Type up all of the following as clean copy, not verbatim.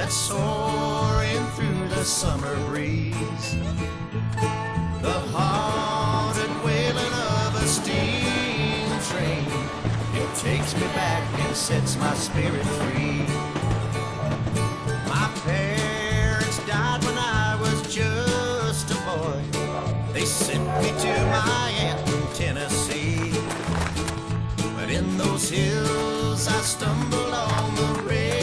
Soaring through the summer breeze, the haunted wailing of a steam train, it takes me back and sets my spirit free. My parents died when I was just a boy. They sent me to my aunt in Tennessee, but in those hills I stumbled on the railroad.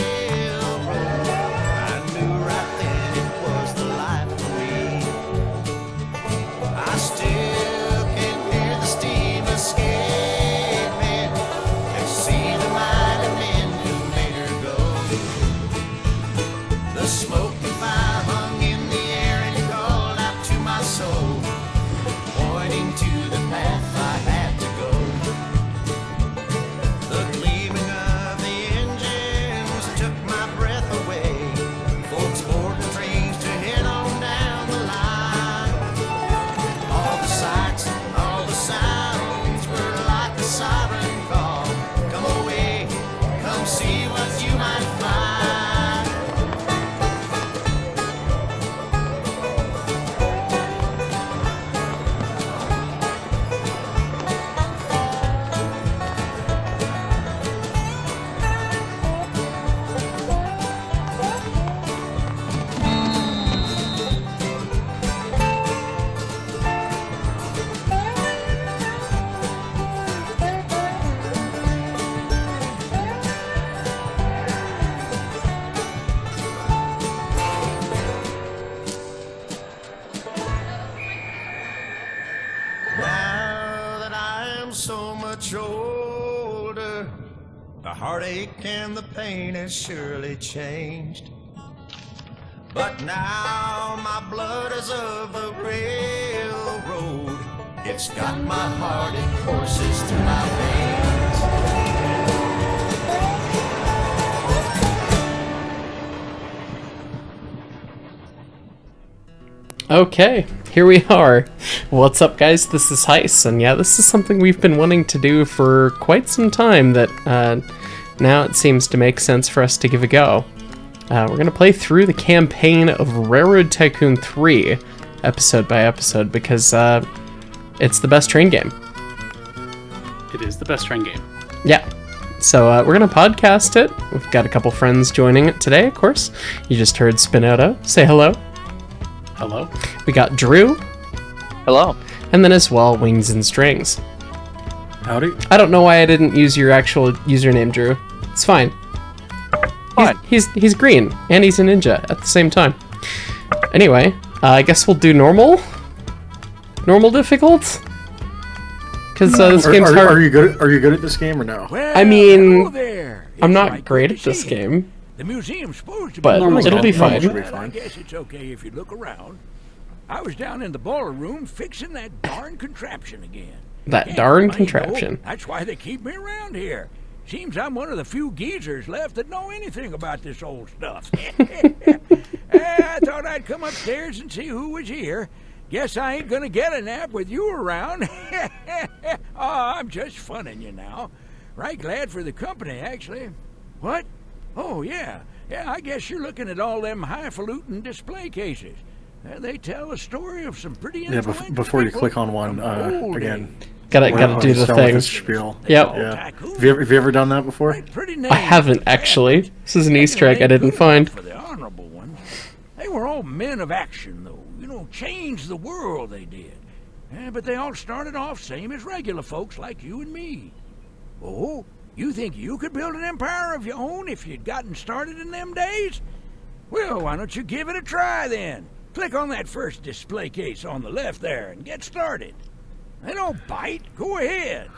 Older, the heartache and the pain has surely changed, but now my blood is of the railroad. It's got my heart, it courses through my veins. Okay, here we are. What's up, guys? This is Hyce, and yeah, this is something we've been wanting to do for quite some time that now it seems to make sense for us to give a go. We're going to play through the campaign of Railroad Tycoon 3, episode by episode, because it's the best train game. It is the best train game. Yeah. So we're going to podcast it. We've got a couple friends joining it today, of course. You just heard Sbinotto. Say hello. Hello. We got Drew. Hello. And then as well, Wings and Strings. Howdy. I don't know why I didn't use your actual username, Drew. It's fine. Fine. He's green, and he's a ninja at the same time. Anyway, I guess we'll do normal? Normal difficult? Because this game's hard. Are you good at this game or no? Well, I mean, there. I'm It's not right great good at to this see game. you. The museum's supposed to But be it'll be fine. Should be Well, I fine. guess it's okay if you look around. I was down in the boiler room fixing that darn contraption again. That Can't darn complain, contraption. though. That's why they keep me around here. Seems I'm one of the few geezers left that know anything about this old stuff. I thought I'd come upstairs and see who was here. Guess I ain't gonna get a nap with you around. Oh, I'm just funning you now. Right glad for the company, actually. What? Oh, yeah. Yeah, I guess you're looking at all them highfalutin display cases. They tell a story of some pretty influential before you people click on one, from old again. days. Gotta do the Start with thing. this spiel. Yep. Oh, Yeah. Tycoon. Have you ever done that before? Pretty I names. haven't, actually. This is an Easter egg I didn't find. For the honorable ones. They were all men of action, though. You know, changed the world, they did. But they all started off same as regular folks like you and me. Oh, you think you could build an empire of your own if you'd gotten started in them days? Well, why don't you give it a try, then? Click on that first display case on the left there and get started. They don't bite. Go ahead.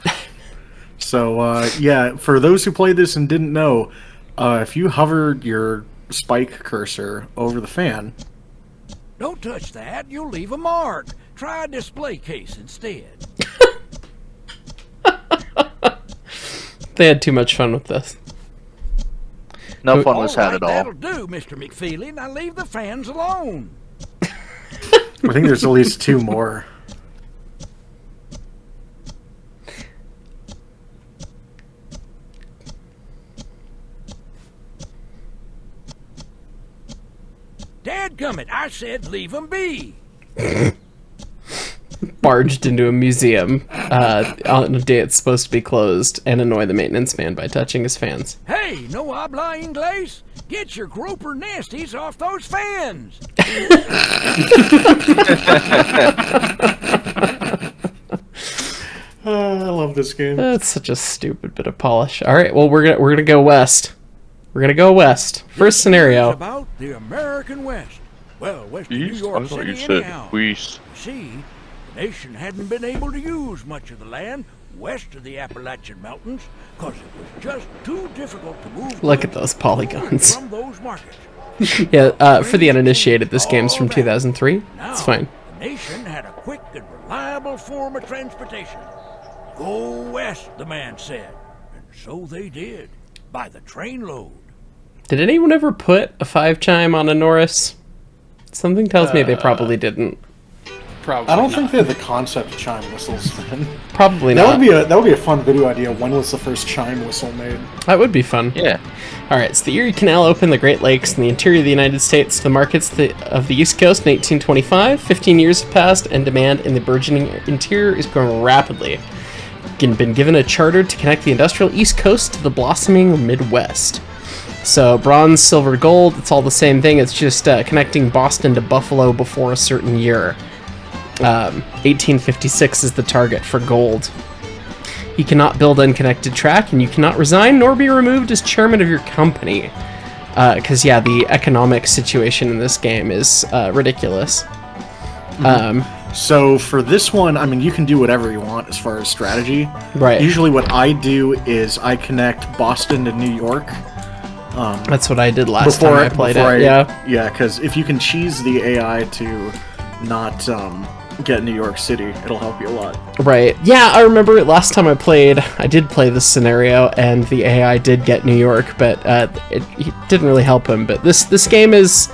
So, yeah, for those who played this and didn't know, if you hovered your spike cursor over the fan, Don't touch that. You'll leave a mark. Try a display case instead. They had too much fun with this. No fun was had All at right, all. that'll do, Mr. McFeely. Now leave the fans alone. I think there's at least 2 more. Dadgummit, I said leave 'em be. Barged into a museum on a day it's supposed to be closed and annoy the maintenance man by touching his fans. Hey, no habla inglés? Get your groper nasties off those fans. I love this game. That's such a stupid bit of polish. All right, well we're gonna go west. We're gonna go west. First It's scenario. about the American West. Well, west of New East? I York thought City you said anyhow. west. See, the nation hadn't been able to use much of the land west of the Appalachian Mountains because it was just too difficult to move Look at goods those polygons. from those markets. Yeah, for the uninitiated, this game's from 2003. Now, It's fine. the nation had a quick and reliable form of transportation. Go west, the man said. And so they did, by the trainload. Did anyone ever put a 5-chime on a Norris? Something tells me they probably didn't. Probably. I don't not. think they had the concept of chime whistles then. Probably That not. would be a fun video idea. When was the first chime whistle made? That would be fun. Yeah. All right, so the Erie Canal opened the Great Lakes and the interior of the United States to the markets of the East Coast in 1825. 15 years have passed, and demand in the burgeoning interior is growing rapidly. Been given a charter to connect the industrial East Coast to the blossoming Midwest. So bronze, silver, gold, it's all the same thing. It's just connecting Boston to Buffalo before a certain year. 1856 is the target for gold. You cannot build unconnected track, and you cannot resign nor be removed as chairman of your company. Because, yeah, the economic situation in this game is ridiculous. So for this one, I mean, you can do whatever you want as far as strategy. Right. Usually what I do is I connect Boston to New York. That's what I did last time I played it. Yeah. Yeah, because if you can cheese the AI to not get New York City, it'll help you a lot. Right. Yeah, I remember last time I did play this scenario, and the AI did get New York, but it didn't really help him. But this game is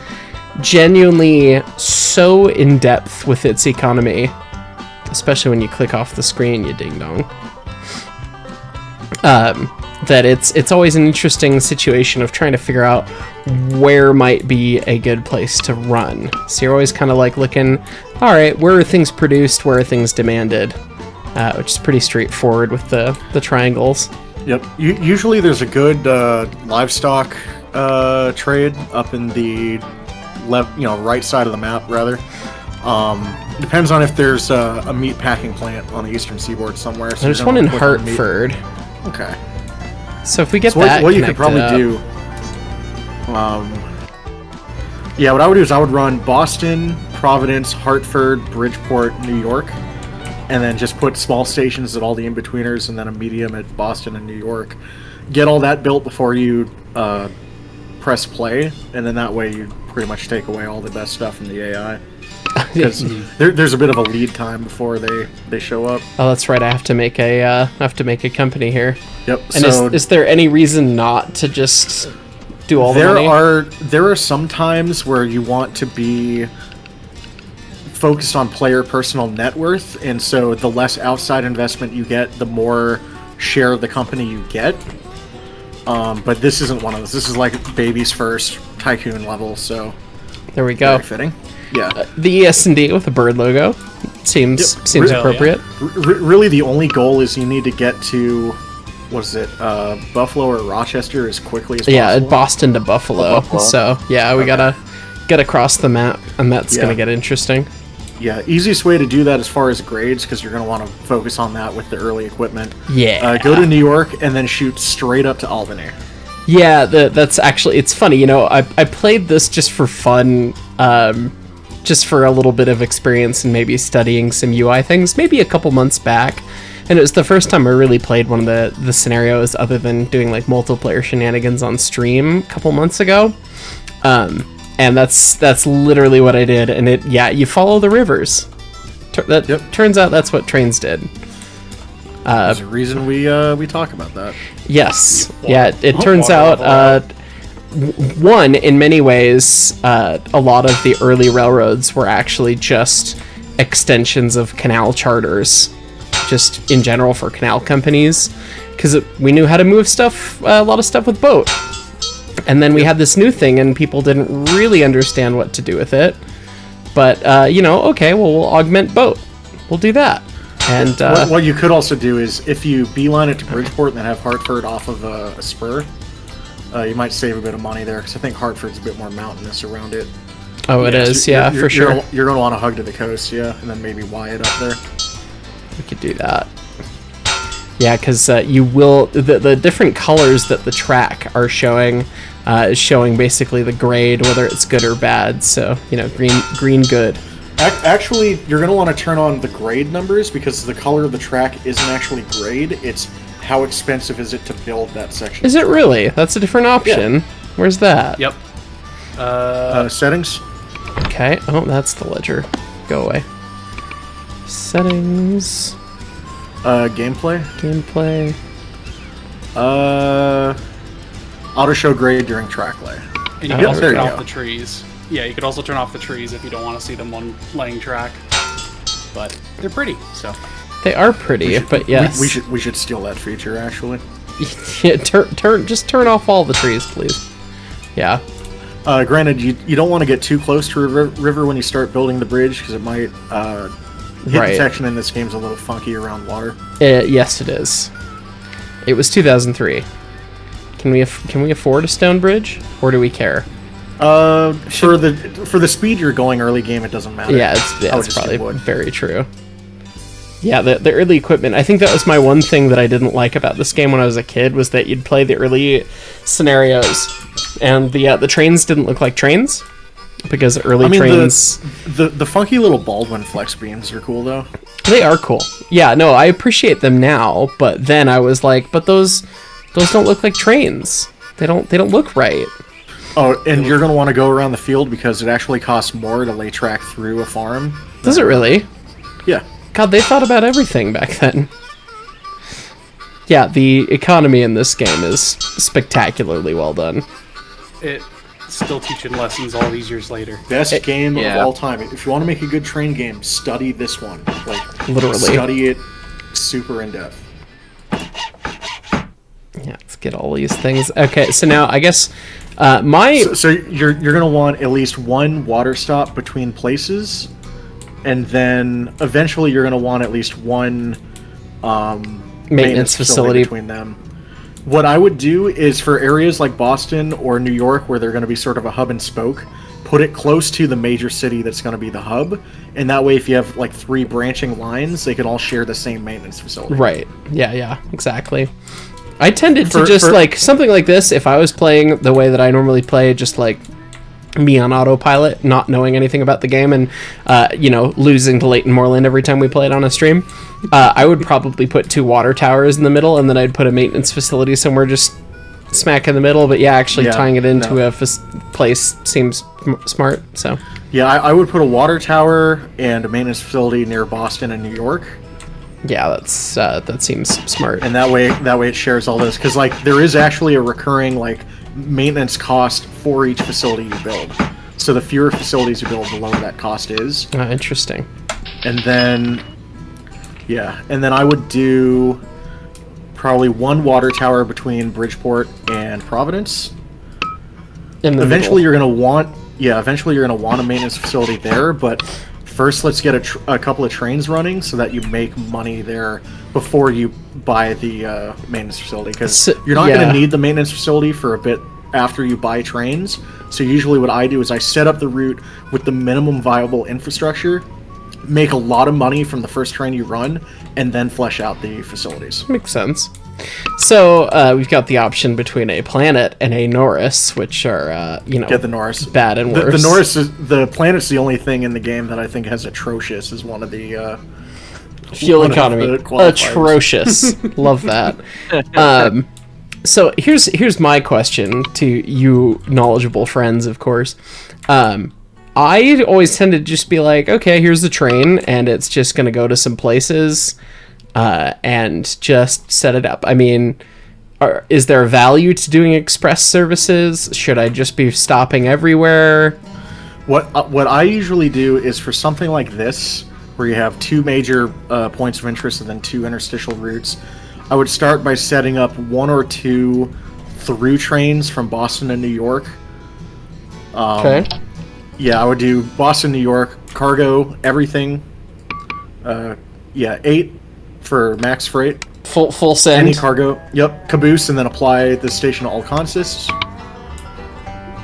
genuinely so in-depth with its economy, especially when you click off the screen, you ding-dong. That it's always an interesting situation of trying to figure out where might be a good place to run. So you're always kind of like looking, all right, where are things produced, where are things demanded, which is pretty straightforward with the triangles. Yep. Usually there's a good livestock trade up in the right side of the map, rather. Depends on if there's a meat packing plant on the eastern seaboard somewhere. So There's one in Hartford. Okay. So if we get So that what you could connected probably do, yeah, what I would do is I would run Boston, Providence, Hartford, Bridgeport, New York, and then just put small stations at all the in-betweeners, and then a medium at Boston and New York. Get all that built before you press play, and then that way you pretty much take away all the best stuff from the AI. Because there's a bit of a lead time before they show up. Oh, that's right. I have to make a company here. Yep. And so is there any reason not to just do all the money? There are some times where you want to be focused on player personal net worth, and so the less outside investment you get, the more share of the company you get. But this isn't one of those. This is like babies first Tycoon level, so There we go. very fitting. Yeah. The ES&D with a bird logo seems Really? appropriate. Really, the only goal is you need to get to, what is it, Buffalo or Rochester as quickly as possible. Yeah, Boston to Buffalo. So yeah, we gotta get across the map, and that's gonna get interesting. Yeah, easiest way to do that as far as grades, because you're going to want to focus on that with the early equipment. Yeah. Go to New York and then shoot straight up to Albany. Yeah, that's actually, it's funny, you know, I played this just for fun, just for a little bit of experience and maybe studying some UI things, maybe a couple months back, and it was the first time I really played one of the scenarios other than doing like multiplayer shenanigans on stream a couple months ago. And that's literally what I did. And you follow the rivers. Turns out that's what trains did. There's a reason we talk about that. Yes. Yeah, it turns out, one, in many ways, a lot of the early railroads were actually just extensions of canal charters, just in general for canal companies, because we knew how to move a lot of stuff with boat. And then we had this new thing, and people didn't really understand what to do with it. But, okay, well, we'll augment boat. We'll do that. And what you could also do is, if you beeline it to Bridgeport and then have Hartford off of a spur, you might save a bit of money there, because I think Hartford's a bit more mountainous around it. Oh, it is, for sure. You're going to want to hug to the coast, yeah, and then maybe Y it up there. We could do that. Yeah, because you will... The different colors that the track are showing is showing basically the grade, whether it's good or bad. So, green good. Actually, you're going to want to turn on the grade numbers, because the color of the track isn't actually grade, it's how expensive is it to build that section. Is it really? That's a different option. Yeah. Where's that? Yep. Settings. Okay. Oh, that's the ledger. Go away. Settings. Gameplay. Auto show grade during track lay. And you can also turn off the trees. Yeah, you could also turn off the trees if you don't want to see them on laying track. But they're pretty, so. They are pretty, but yes. We should steal that feature, actually. Yeah, just turn off all the trees, please. Yeah. Granted, you don't want to get too close to a river when you start building the bridge, because it might hit detection in this game's a little funky around water. Yes, it is. It was 2003. Can we afford a stone bridge, or do we care? For the speed you're going early game, it doesn't matter. Yeah, it's probably very true. Yeah, the early equipment. I think that was my one thing that I didn't like about this game when I was a kid, was that you'd play the early scenarios, and the trains didn't look like trains, because trains. The funky little Baldwin flex beams are cool though. They are cool. Yeah, no, I appreciate them now, but then I was like, but those don't look like trains. They don't look right. Oh, and you're going to want to go around the field, because it actually costs more to lay track through a farm. Does it really? Yeah. God, they thought about everything back then. Yeah, the economy in this game is spectacularly well done. It's still teaching lessons all these years later. Best game of all time. If you want to make a good train game, study this one. Like, literally. Study it super in depth. Yeah, let's get all these things. Okay, so now I guess So you're gonna want at least one water stop between places, and then eventually you're gonna want at least one maintenance facility between them. What I would do is, for areas like Boston or New York, where they're going to be sort of a hub and spoke, put it close to the major city that's going to be the hub, and that way if you have like 3 branching lines, they can all share the same maintenance facility. Right. Yeah, exactly. I tended to just like something like this, if I was playing the way that I normally play, just like me on autopilot, not knowing anything about the game, and losing to Leighton Moreland every time we played on a stream, I would probably put 2 water towers in the middle, and then I'd put a maintenance facility somewhere just smack in the middle. But tying it into a place seems smart. So yeah, I would put a water tower and a maintenance facility near Boston and New York. Yeah, that seems smart. And that way it shares all this, because like there is actually a recurring like maintenance cost for each facility you build. So the fewer facilities you build, the lower that cost is. Interesting. And then I would do probably 1 water tower between Bridgeport and Providence. Eventually you're gonna want a maintenance facility there, but first, let's get a couple of trains running so that you make money there before you buy the maintenance facility. Because you're not going to need the maintenance facility for a bit after you buy trains. So usually what I do is I set up the route with the minimum viable infrastructure, make a lot of money from the first train you run, and then flesh out the facilities. Makes sense. So we've got the option between a Planet and a Norris, which are get the Norris. Bad and worse. The Norris the Planet's the only thing in the game that I think has atrocious as one of the fuel economy. Atrocious. Love that. So here's my question to you knowledgeable friends, of course. I always tend to just be like, okay, here's the train, and it's just going to go to some places and just set it up. I mean, is there value to doing express services? Should I just be stopping everywhere? What I usually do is for something like this, where you have two major points of interest and then two interstitial routes, I would start by setting up one or two through trains from Boston to New York. Okay. Yeah, I would do Boston, New York, cargo, everything. 8 for max freight. Full send. Any cargo. Yep, caboose, and then apply the station to all consists.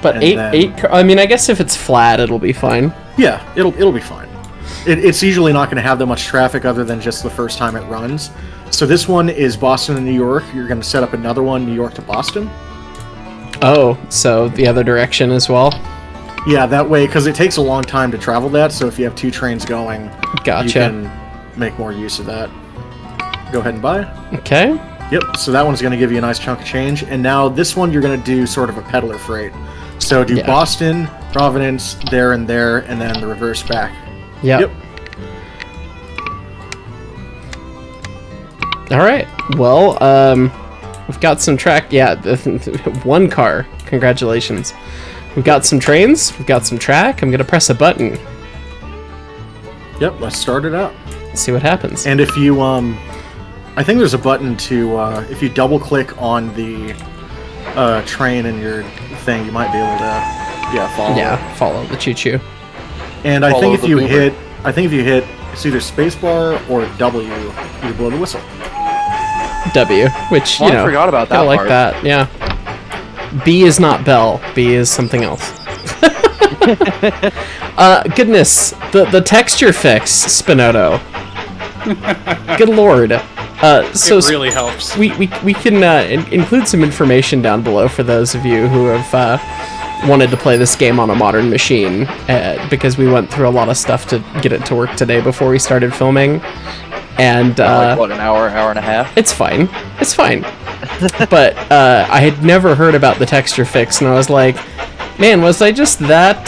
But eight. I mean, I guess if it's flat, it'll be fine. Yeah, it'll be fine. It's usually not going to have that much traffic other than just the first time it runs. So this one is Boston to New York. You're going to set up another one, New York to Boston. Oh, so the other direction as well? Yeah, that way, because it takes a long time to travel that, so if you have two trains going, Gotcha. You can make more use of that. Go ahead and buy. Okay. Yep, so that one's going to give you a nice chunk of change. And now this one, you're going to do sort of a peddler freight. So do Boston, Providence, there, and then the reverse back. Yep. All right. Well, we've got some track. Yeah, one car. Congratulations. We've got some trains. We've got some track. I'm gonna press a button. Yep. Let's start it up. See what happens. And if you, I think there's a button to, if you double click on the train in your thing, you might be able to, follow. Yeah, follow the choo-choo. And I think if you hit, it's either spacebar or W, you blow the whistle. W, which, I forgot about that like part. that, yeah. B is not Bell. B is something else. Goodness, the texture fix, Sbinotto. Good lord. So it really helps. We can include some information down below for those of you who have wanted to play this game on a modern machine, because we went through a lot of stuff to get it to work today before we started filming. And like, what, an hour and a half? It's fine. But I had never heard about the texture fix, and I was like, man, was I just that,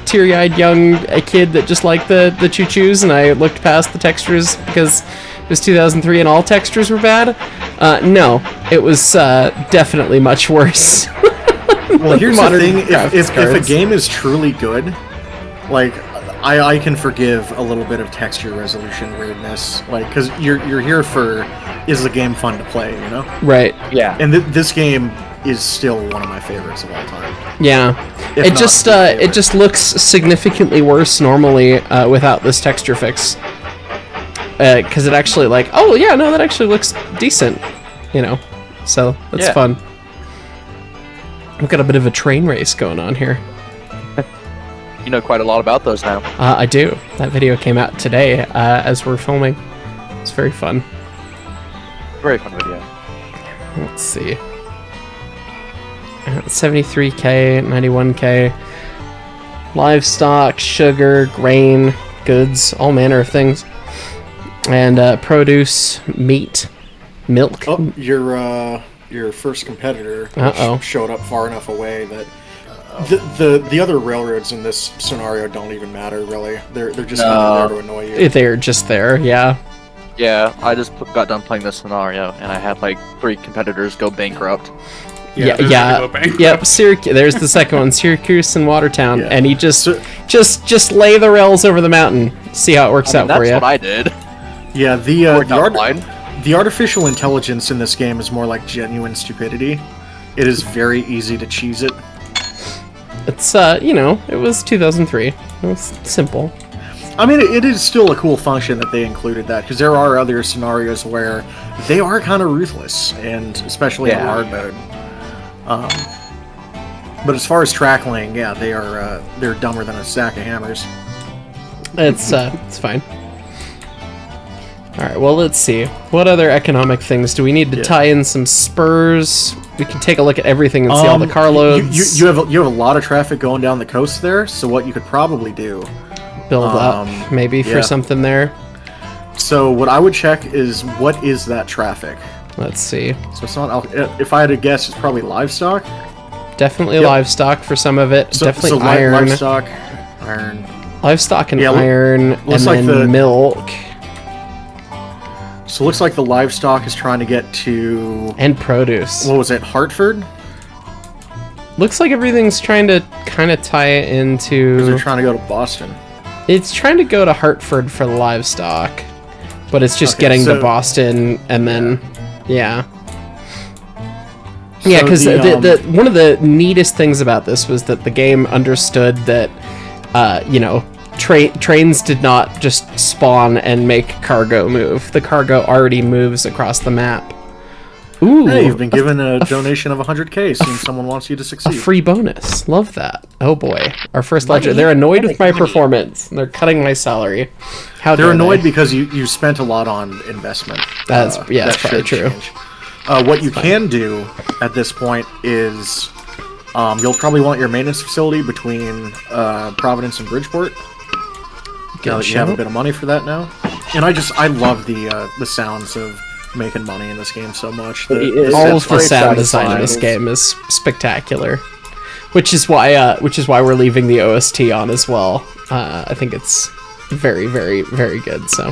teary-eyed young kid that just liked the choo-choos, and I looked past the textures because it was 2003 and all textures were bad? No, it was definitely much worse. Well, here's the thing, if a game is truly good, like, I can forgive a little bit of texture resolution weirdness, like, because you're here for, is the game fun to play, you know? Right. Yeah. And this game is still one of my favorites of all time. Yeah. It just looks significantly worse normally without this texture fix. Because it actually, like, oh yeah, no, that actually looks decent, you know? So, that's fun. We've got a bit of a train race going on here. You know quite a lot about those now. I do. That video came out today as we're filming. It's very fun. Very fun video. Let's see. 73k, 91k. Livestock, sugar, grain, goods, all manner of things. And produce, meat, milk. Oh, your first competitor showed up far enough away that the other railroads in this scenario don't even matter, really. They're just kind of there to annoy you. They're just there, yeah. Yeah, I just got done playing this scenario, and I had like 3 competitors go bankrupt. Yeah. Yep, Syracuse. There's the second one, Syracuse and Watertown, and he just lay the rails over the mountain. See how it works out for you. That's what I did. Yeah, the artificial intelligence in this game is more like genuine stupidity. It is very easy to cheese it. It's it was 2003. It was simple. I mean, it is still a cool function that they included that, because there are other scenarios where they are kind of ruthless, and especially in hard mode. But as far as trackling, yeah, they're dumber than a sack of hammers. It's fine. All right, well, let's see. What other economic things do we need to tie in? Some spurs. We can take a look at everything and see all the carloads. You have a lot of traffic going down the coast there, so what you could probably do, build up maybe for something there. So what I would check is, what is that traffic? Let's see. So it's not. If I had to guess, it's probably livestock. Definitely Yep. livestock for some of it. Definitely iron. Livestock, iron. Livestock and Yeah, iron, and looks like then the- milk. So it looks like the livestock is trying to get to, And produce. what was it, Hartford? Looks like everything's trying to kind of tie it They're into... trying to go to Boston. It's trying to go to Hartford for the livestock, but it's just Okay, getting to so- Boston, and then... Yeah. Yeah, So because the, one of the neatest things about this was that the game understood that, you know, trains did not just spawn and make cargo move. The cargo already moves across the map. Ooh, Hey, you've been given a donation of 100K. Seems someone wants you to a succeed. free bonus. Love that. Oh boy, our first ledger. They're annoyed with my performance. They're cutting my salary. How They're dare annoyed they? because you spent a lot on investment. That's yeah, that that's probably should true. change. What you can do at this point is you'll probably want your maintenance facility between Providence and Bridgeport. Now that you have a shout. bit of money for that now. And I love the sounds of making money in this game so much. All of the very sound design in this satisfying. game is spectacular, which is why we're leaving the OST on as well. I think it's very, very, very good. So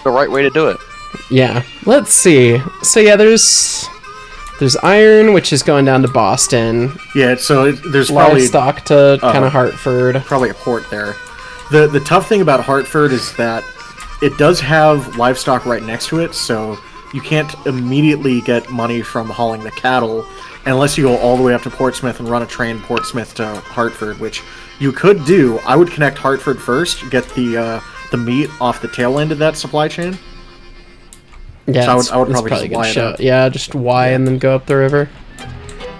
The right way to do it. yeah, let's see. So yeah, there's iron, which is going down to Boston. Yeah, so there's probably Livestock to kind of Hartford. probably a port there. The tough thing about Hartford is that it does have livestock right next to it, so you can't immediately get money from hauling the cattle unless you go all the way up to Portsmouth and run a train Portsmouth to Hartford, which you could do. I would connect Hartford first, get the meat off the tail end of that supply chain. Yeah, So I would it's probably probably just a good Y it shout. up. Yeah, just Y and then go up the river.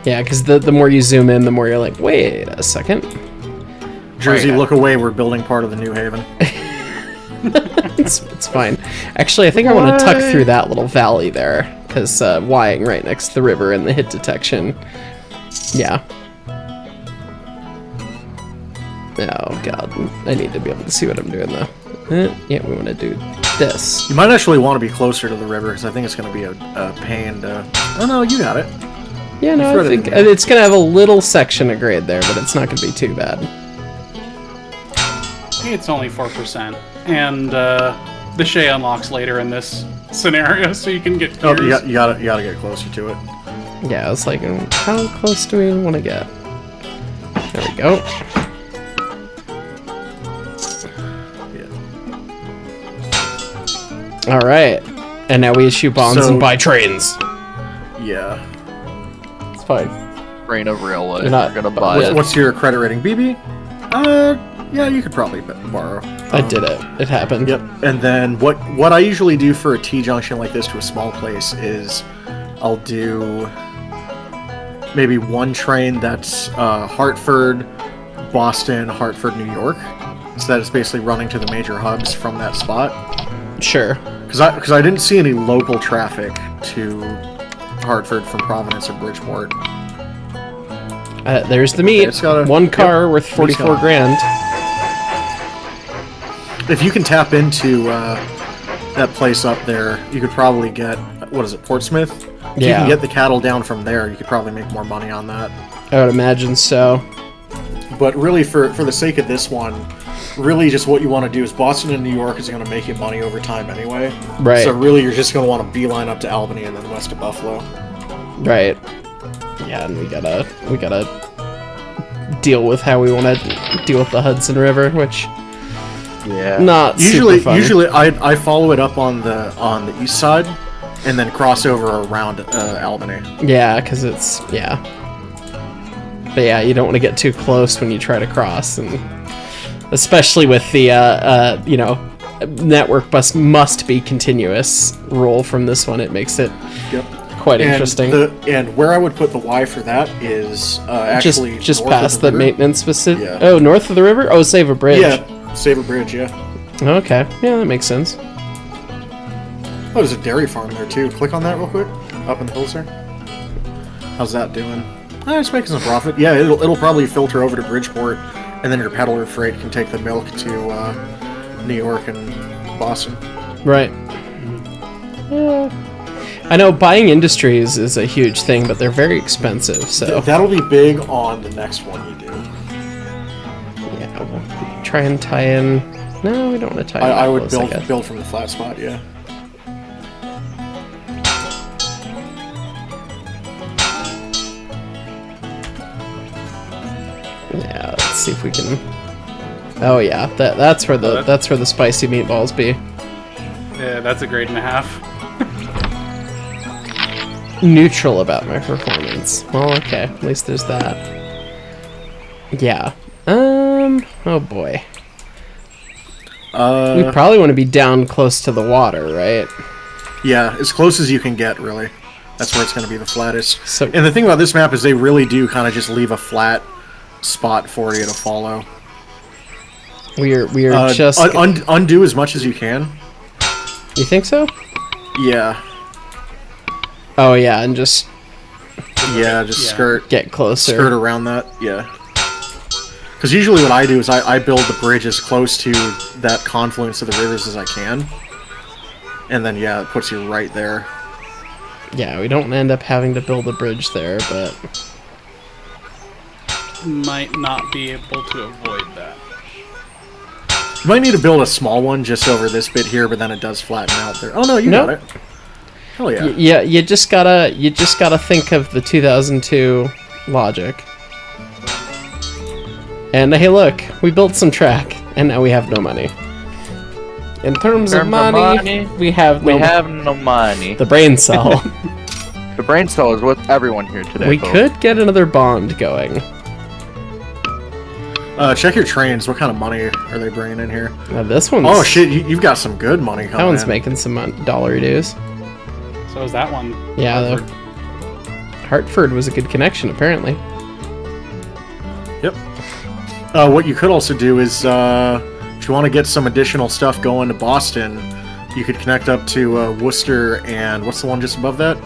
Yeah, because the more you zoom in, the more you're like, wait a second. Jersey, Right. look away, we're building part of the New Haven. It's fine. Actually, I think I want to tuck through that little valley there, because Ying right next to the river and the hit detection. Yeah. Oh god, I need to be able to see what I'm doing though. Yeah, we want to do this. You might actually want to be closer to the river, because I think it's going to be a pain to... Oh no, you got it. Yeah, no, I further think than that. it's gonna have a little section of grade there, but it's not gonna be too bad. I think it's only 4%. And the Shay unlocks later in this scenario, so you can get Oh, gears. you gotta get closer to it. Yeah, I was like, how close do we want to get? There we go. All right, and now we issue bonds So- and buy trains. Yeah. It's fine. Train of railway. You're not- We're gonna buy Yeah. it. What's your credit rating, BB? Yeah, you could probably borrow. I did it. It happened. Yep. And then what I usually do for a T-junction like this to a small place is I'll do maybe one train that's Hartford, Boston, Hartford, New York. So that it's basically running to the major hubs from that spot. Sure. Because I didn't see any local traffic to Hartford from Providence or Bridgeport. There's the meat. it's got a- One car yep, worth meat's 44 got a- grand. If you can tap into that place up there, you could probably get, what is it, Portsmouth? If you Yeah. can get the cattle down from there, you could probably make more money on that. I would imagine so. But really, for the sake of this one, really just what you want to do is Boston and New York is going to make you money over time anyway. Right. So really, you're just going to want to beeline up to Albany and then west of Buffalo. Right. Yeah, and we gotta deal with how we want to deal with the Hudson River, which Yeah. not super fun. Usually I follow it up on the east side, and then cross over around Albany. Yeah, because it's yeah. But yeah, you don't want to get too close when you try to cross, and especially with the you know, network bus must be continuous rule from this one. It makes it Yep. quite interesting. And where I would put the Y for that is actually just north of past the river. maintenance facility. Yeah. Oh, north of the river. Oh, save a bridge. Yeah, save a bridge. Yeah. Okay. Yeah, that makes sense. Oh, there's a dairy farm there too. Click on that real quick. Up in the hills there. How's that doing? It's making some profit. Yeah, it'll probably filter over to Bridgeport, and then your peddler freight can take the milk to New York and Boston. Right. Yeah. I know buying industries is a huge thing, but they're very expensive, so... That'll be big on the next one you do. Yeah, we'll try and tie in... No, we don't want to tie in I that would close, I guess. build from the flat spot, yeah. Yeah, let's see if we can... Oh yeah, that's where the spicy meatballs be. Yeah, that's a grade and a half. Neutral about my performance. Well, okay, at least there's that. Yeah. Oh boy. We probably want to be down close to the water, right? Yeah, as close as you can get, really. That's where it's going to be the flattest. So- and the thing about this map is they really do kind of just leave a flat spot for you to follow. We're just... undo as much as you can. You think so? Yeah. Oh yeah, and just Yeah, just skirt get closer. skirt around that, yeah. Because usually what I do is I build the bridge as close to that confluence of the rivers as I can. And then, yeah, it puts you right there. Yeah, we don't end up having to build a bridge there, but... Might not be able to avoid that. You might need to build a small one just over this bit here, but then it does flatten out there. Oh no, you got it. Hell yeah. Yeah, you just gotta think of the 2002 logic. And hey, look, we built some track, and now we have no money. In terms of money, we have no money. The brain cell. The brain cell is with everyone here today. We folks. could get another bond going. Check your trains. What kind of money are they bringing in here? Now this one's... Oh shit, you've got some good money coming in. That one's making some dollar dues. So is that one. Yeah, though. Hartford was a good connection, apparently. Yep. What you could also do is, if you want to get some additional stuff going to Boston, you could connect up to Worcester and what's the one just above that?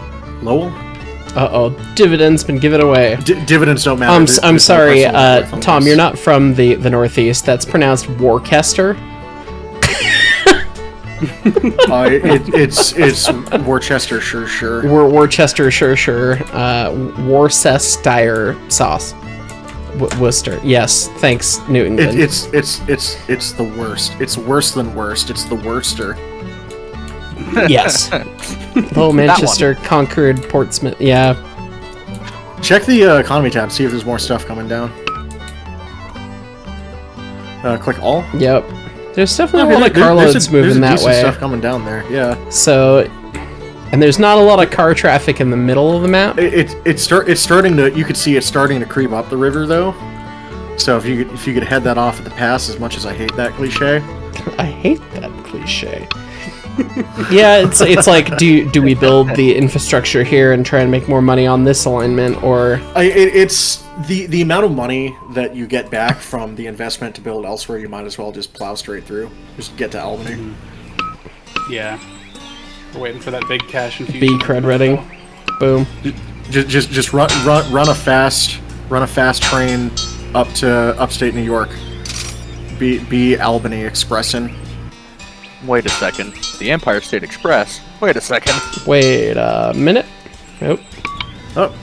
Lowell? Uh-oh, dividends been given away. Dividends don't matter. I'm sorry, Tom, Tom, you're not from the Northeast. That's pronounced Worcester. It's Worcestershire, sure. Worcestershire, Worcestershire sauce. Worcester. Yes, thanks, Newton. It's the worst. It's worse than worst. It's the worster. Yes. Little Manchester conquered Portsmouth. Yeah. Check the economy tab. See if there's more stuff coming down. Click all. Yep. There's definitely a lot of carloads moving that way. There's stuff coming down there. Yeah. So, and there's not a lot of car traffic in the middle of the map. It's starting to. You could see it's starting to creep up the river though. So if you could head that off at the pass, as much as I hate that cliche. I hate that cliche. Yeah, it's like, do we build the infrastructure here and try and make more money on this alignment, or it's the amount of money that you get back from the investment to build elsewhere. You might as well just plow straight through. Just get to Albany. Yeah, we're waiting for that big cash infusion. B cred reading. Boom. Just run a fast train up to upstate New York. Be Albany Expressin'. Wait a second. The Empire State Express. Wait a second. Wait a minute. Nope. Oh.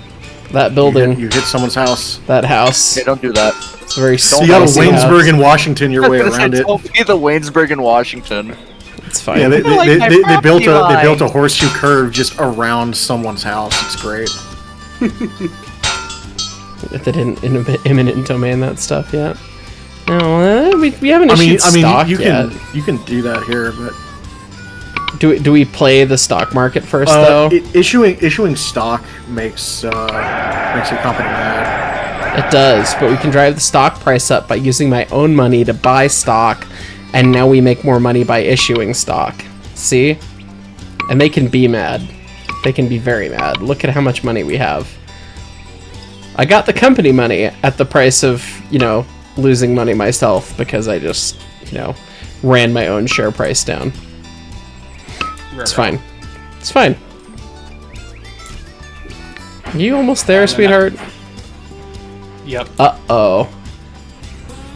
That building. You hit someone's house. That house. Hey, don't do that. It's a very You got a Waynesburg in Washington your way around it. Don't be the Waynesburg in Washington. It's fine. Yeah, they built a horseshoe curve just around someone's house. It's great. If they didn't imminent domain that stuff yet. No, we haven't issued stock yet. You can do that here, but do we play the stock market first though? Issuing stock makes your company mad. It does, but we can drive the stock price up by using my own money to buy stock, and now we make more money by issuing stock. See? And they can be mad. They can be very mad. Look at how much money we have. I got the company money at the price of, losing money myself because I just, ran my own share price down. It's fine. It's fine. You almost there, sweetheart? Yep. Uh-oh.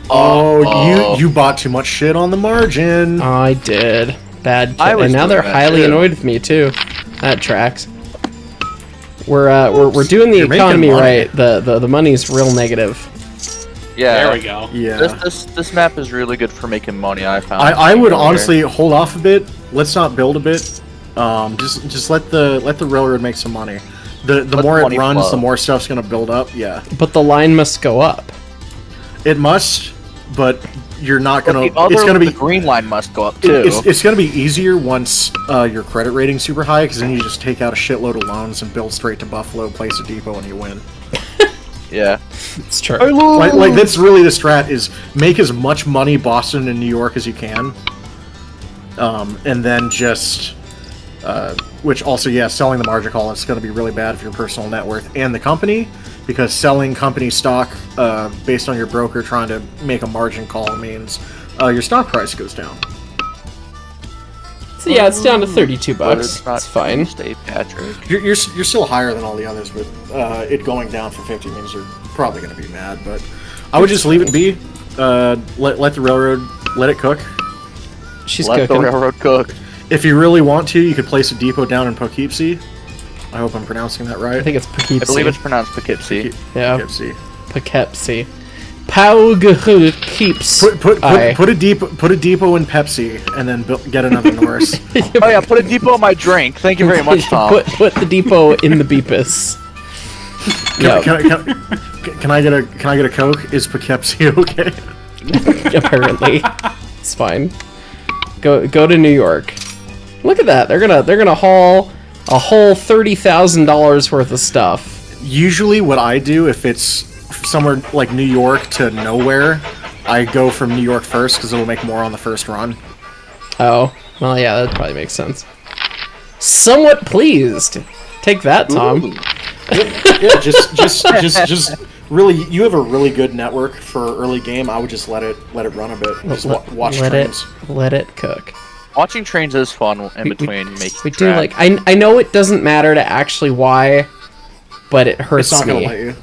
Oh, you bought too much shit on the margin. I did. Bad kid. I was And now doing they're that highly too. annoyed with me, too. That tracks. We're doing the You're making economy money. right. The money's real negative. Yeah. There we go. Yeah. This map is really good for making money. I found. I would honestly hold off a bit. Let's not build a bit. Just let the railroad make some money. The Let more the it money runs, flow. the more stuff's gonna build up. Yeah, But the line must go up. it must, but you're not But gonna. the other, It's gonna be. the green line must go up too. It's gonna be easier once your credit rating's super high, because then you just take out a shitload of loans and build straight to Buffalo, place a depot, and you win. Yeah. It's true. Like that's really the strat: is make as much money Boston and New York as you can, and then just. Which also, yeah, selling the margin call is going to be really bad for your personal net worth and the company, because selling company stock based on your broker trying to make a margin call means your stock price goes down. So yeah, it's down to 32 But bucks. it's not It's fine. St. Patrick. You're still higher than all the others, but it going down for 50 means you're probably going to be mad. But I would just leave it be. Let the railroad let it cook. She's Let the cooking. railroad cook. If you really want to, you could place a depot down in Poughkeepsie. I hope I'm pronouncing that right. I think it's Poughkeepsie. I believe it's pronounced Poughkeepsie. Yeah. Poughkeepsie. Poughkeepsie. Poughkeepsie. Put a depot in Pepsi, and then get another Norris. Oh yeah, put a depot in my drink. Thank you very much, Tom. Put the depot in the Beepus. Can, Yeah, can I get a Coke? Is Poughkeepsie okay? apparently. It's fine. Go to New York. Look at that. They're gonna haul a whole $30,000 worth of stuff. Usually, what I do if it's somewhere like New York to nowhere, I go from New York first because it'll make more on the first run. Oh, well, yeah, that probably makes sense. Somewhat pleased. Take that, Tom. Yeah, just really, you have a really good network for early game. I would just let it run a bit. Just watch let trains. let it cook. Watching trains is fun in between making We do track. like I know it doesn't matter to actually why, but it hurts It's not gonna me. let you.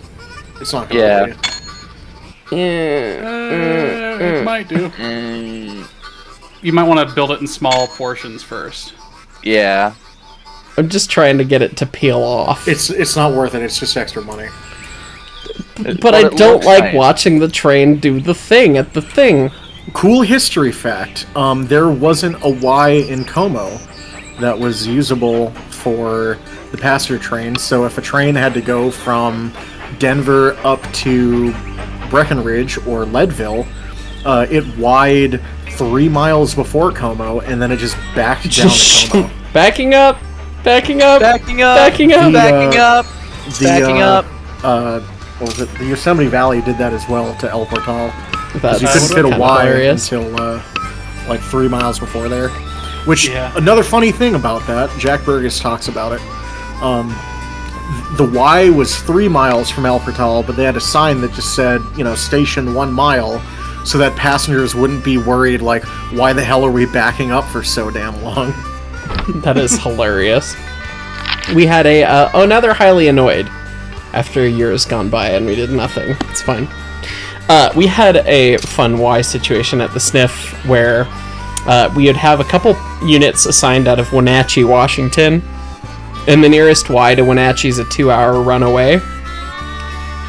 It's not gonna Yeah. let you. It might do. You might want to build it in small portions first. Yeah. I'm just trying to get it to peel off. It's not worth it. It's just extra money. But I it don't looks like nice. watching the train do the thing at the thing. Cool history fact: there wasn't a Y in Como that was usable for the passenger trains. So if a train had to go from Denver up to Breckenridge or Leadville, it wide 3 miles before Como, and then it just backed down to Como. Backing up, backing up, Backing up. backing up. Backing up. Backing up. What was it? The Yosemite Valley did that as well to El Portal. That's You couldn't fit a kinda Y hilarious. until like 3 miles before there. Which, Yeah. another funny thing about that, Jack Burgess talks about it. The Y was 3 miles from El Portal, but they had a sign that just said, station 1 mile, so that passengers wouldn't be worried, like, why the hell are we backing up for so damn long? That is hilarious. We had now they're highly annoyed after years gone by and we did nothing. It's fine. We had a fun Y situation at the sniff where we would have a couple units assigned out of Wenatchee, Washington, and the nearest Y to Wenatchee is a 2-hour run away.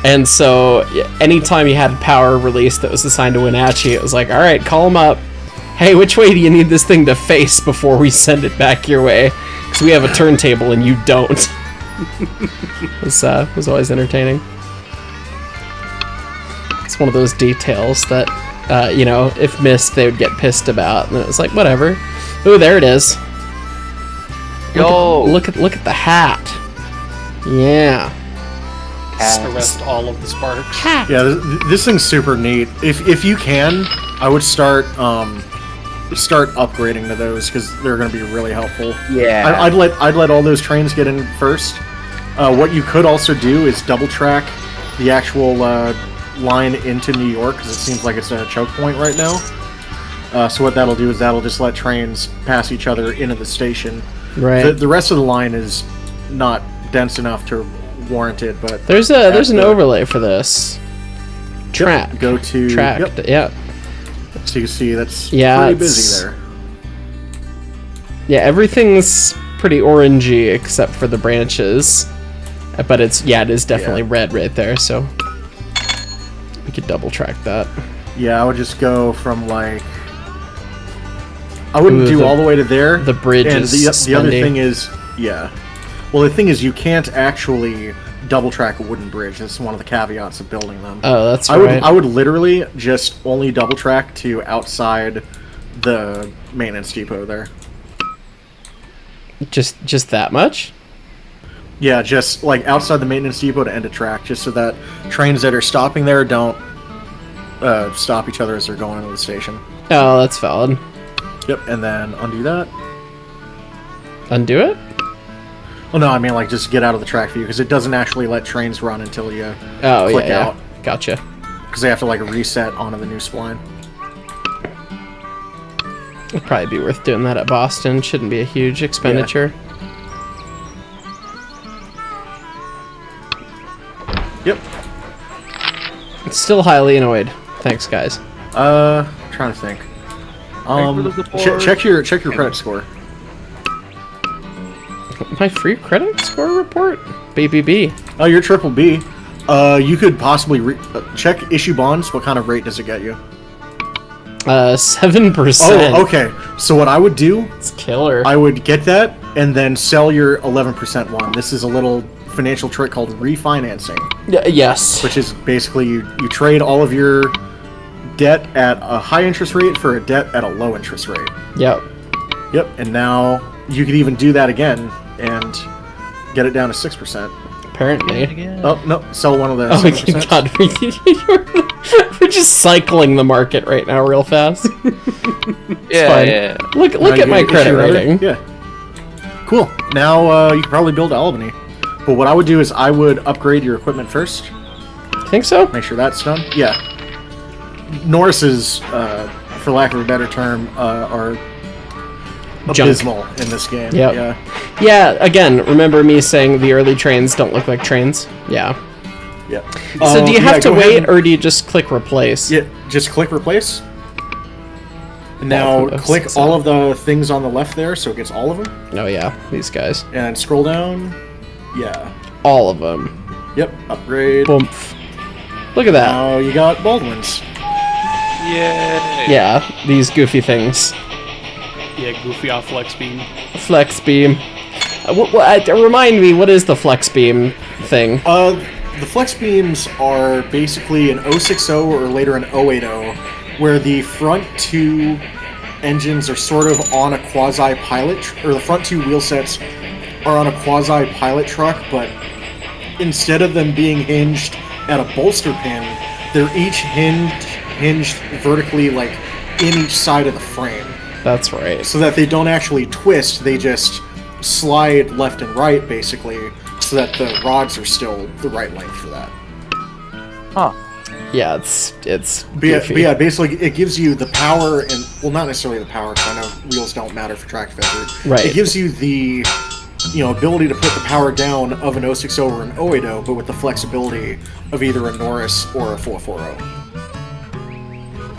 And so anytime you had power release that was assigned to Wenatchee, it was like, all right, call them up. Hey, which way do you need this thing to face before we send it back your way? Because we have a turntable and you don't. It was always entertaining. It's one of those details that, if missed, they would get pissed about. And it was like, whatever. Ooh, there it is. Yo. Look at the hat. Yeah. Arrest all of the sparks. Yeah, this thing's super neat. If you can, I would start upgrading to those because they're going to be really helpful. Yeah. I'd let all those trains get in first. What you could also do is double track the actual line into New York because it seems like it's a choke point right now. So what that'll do is that'll just let trains pass each other into the station. Right. The rest of the line is not dense enough to warrant it, but There's an overlay for this. Track. go to Tracked. Yep. Yeah. So you can see that's Yeah, pretty it's- busy there. Yeah, everything's pretty orangey except for the branches. But it is definitely red right there, so we could double track that. Yeah, I would just go from like... I wouldn't do all the way to there. The bridge and is the other thing is... Yeah. Well, the thing is you can't actually double track a wooden bridge. That's one of the caveats of building them. Oh, that's right. I would literally just only double track to outside the maintenance depot there. Just that much? Yeah, just like outside the maintenance depot to end a track, just so that trains that are stopping there don't stop each other as they're going into the station. Oh, that's valid. Yep, and then undo that. Undo it? Oh no, I mean like just get out of the track view, because it doesn't actually let trains run until you Oh, click yeah, out. yeah. Gotcha. Because they have to like reset onto the new spline. It'd probably be worth doing that at Boston. Shouldn't be a huge expenditure. Yep. Still highly annoyed. Thanks, guys. Trying to think. Check your credit score. My free credit score report? BBB. Oh, you're triple B. You could possibly check issue bonds. What kind of rate does it get you? 7%. Oh, okay. So what I would do, It's killer. I would get that and then sell your 11% one. This is a little financial trick called refinancing, Yes. which is basically you trade all of your debt at a high interest rate for a debt at a low interest rate. Yep. Yep, and now you could even do that again and get it down to 6%. Apparently. Oh, no, sell one of the Oh my 7%. god, we're just cycling the market right now real fast. Yeah, fine. yeah. Look Now at you my can credit issue another- rating. Yeah. Cool. Now you can probably build Albany. But what I would do is I would upgrade your equipment first. Think so? Make sure that's done. Yeah. Norris's, for lack of a better term, are Junk. abysmal in this game. Yep. Yeah. Yeah, again, remember me saying the early trains don't look like trains? Yeah. Yeah. So do you have to go ahead wait, and- or do you just click replace? Yeah, just click replace. And now Both of those, click so- all of the things on the left there, so it gets all of them. Oh yeah, these guys. And scroll down. Yeah. All of them. Yep. Upgrade. Boom. Look at that. Now you got Baldwin's. Yay! Yeah, these goofy things. Yeah, goofy off flex beam. Flex beam. Remind me, what is the flex beam thing? The flex beams are basically an 060 or later an 080, where the front two engines are sort of on a quasi-pilot, or the front two wheel sets are on a quasi-pilot truck, but instead of them being hinged at a bolster pin, they're each hinged vertically, like, in each side of the frame. That's right. So that they don't actually twist, they just slide left and right, basically, so that the rods are still the right length for that. Huh. Yeah, it's But yeah, goofy. basically it gives you the power, and well, not necessarily the power, because I know wheels don't matter for track effort. Right. It gives you the ability to put the power down of an 060 or an 080, but with the flexibility of either a Norris or a 440.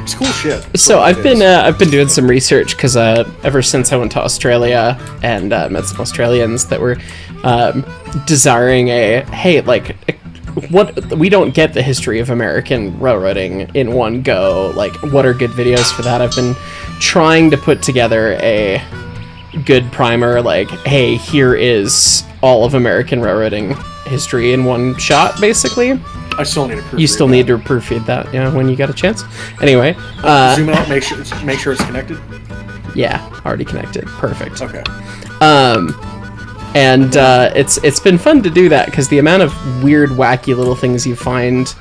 It's cool shit. So I've been doing some research because ever since I went to Australia and met some Australians that were desiring what we don't get the history of American railroading in one go. Like, what are good videos for that? I've been trying to put together a good primer. Like, hey, here is all of American railroading history in one shot, basically. I still need to proofread You still that. need to proofread that, when you get a chance. Anyway, Zoom out, make sure it's connected. yeah, already connected. Perfect. Okay. And it's been fun to do that because the amount of weird, wacky little things you find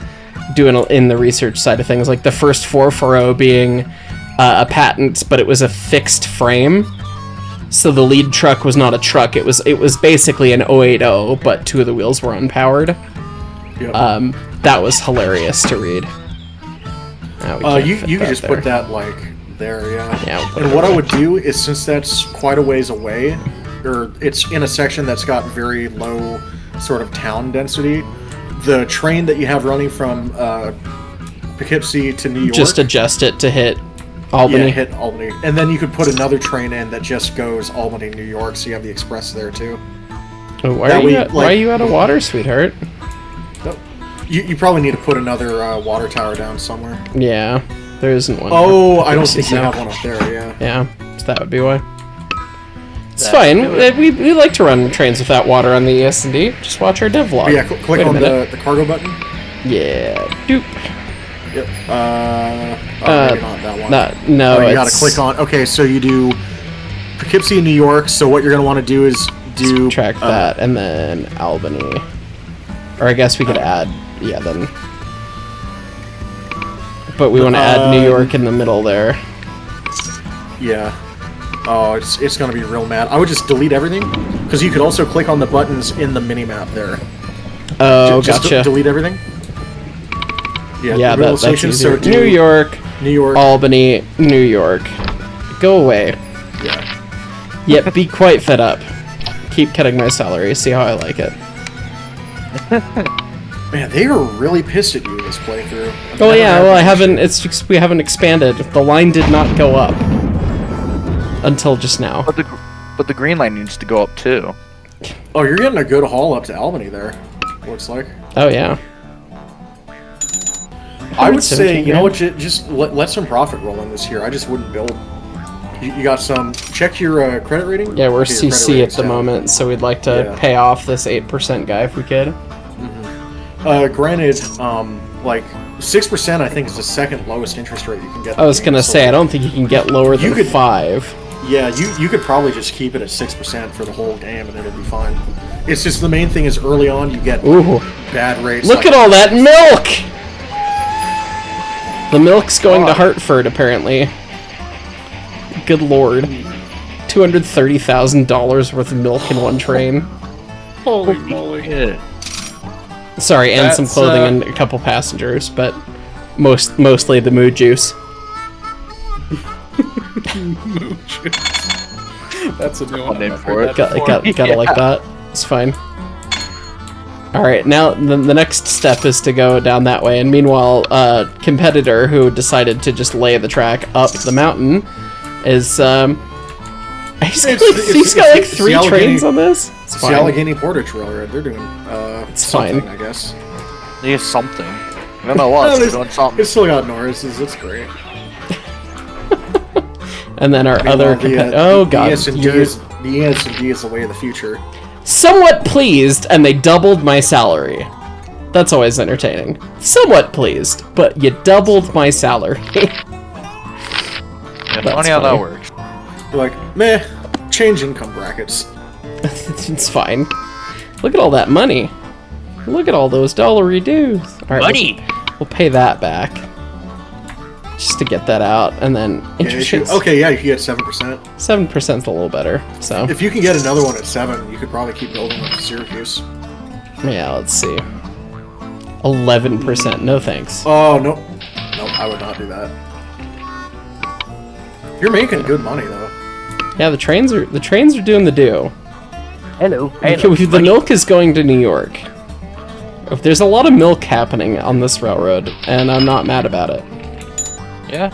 doing in the research side of things, like the first 440 being a patent, but it was a fixed frame. So the lead truck was not a truck. It was basically an 080, but two of the wheels were unpowered. Yep. That was hilarious to read. Now we can't you fit can just there. put that like there, yeah. Yeah, we'll put And it what I there. would do is, since that's quite a ways away, or it's in a section that's got very low sort of town density, the train that you have running from Poughkeepsie to New York, Just adjust it to hit Albany. yeah, hit Albany, and then you could put another train in that just goes Albany, New York, so you have the express there too. So why That are, way, why are you out of water, sweetheart? You probably need to put another water tower down somewhere. Yeah, there isn't one. Oh, I don't think you have one up there, yeah. Yeah, so that would be why. It's fine. We like to run trains without water on the ES&D. Just watch our dev log. But yeah, click on the cargo button. Yeah, doop. Yep. Maybe not that one. No, you gotta click on. Okay, so you do Poughkeepsie, New York. So what you're gonna want to do is do track that, and then Albany. Or I guess we could add, yeah, then. But we want to add New York in the middle there. Yeah. Oh, it's gonna be real mad. I would just delete everything, because you could also click on the buttons in the mini-map there. Oh, just gotcha. Delete everything. Yeah, that's easier. So New York, Albany, New York. Go away. Yeah. Yep, be quite fed up. Keep cutting my salary, see how I like it. Man, they are really pissed at you this playthrough. Oh yeah, well I haven't, it's just, we haven't expanded. The line did not go up. Until just now. But the green line needs to go up too. Oh, you're getting a good haul up to Albany there, looks like. Oh yeah. I would say, you know what, just let some profit roll in this year. I just wouldn't build. You got some, check your credit rating? Yeah, we're CC at the moment, so we'd like to pay off this 8% guy if we could. Granted, like, 6% I think is the second lowest interest rate you can get. I was gonna say, I don't think you can get lower than 5. Yeah, you could probably just keep it at 6% for the whole game and it'll be fine. It's just the main thing is early on you get bad rates. Look at all that milk! The milk's going to Hartford, apparently. Good lord. $230,000 worth of milk in one train. Holy moly. Yeah. Sorry, and some clothing and a couple passengers, but mostly the moo juice. Moo juice. That's a new one. Name for it. Gotta like that. It's fine. Alright, now the next step is to go down that way, and meanwhile, competitor who decided to just lay the track up the mountain is, he's got like 3 trains on this? It's the Allegheny Porter Trail, right? They're doing, it's something, fine. I guess. They have something. I don't know what, they're doing something. It's still got Norris's, it's great. And then our other oh god, the ES&D is the way of the future. Somewhat pleased, and they doubled my salary. That's always entertaining. Somewhat pleased, but you doubled my salary. Yeah, funny how that works. You're like, meh, change income brackets. It's fine. Look at all that money. Look at all those dollary dues. All right, Money! We'll pay that back. Just to get that out, and then interest rates. Okay, yeah, you can get 7%. 7%'s a little better, so. If you can get another one at 7, you could probably keep building up to Syracuse. Yeah, let's see. 11%, no thanks. Oh, no. Nope, I would not do that. You're making good money, though. Yeah, the trains are doing the do. Hello. The milk is going to New York. There's a lot of milk happening on this railroad, and I'm not mad about it. Yeah.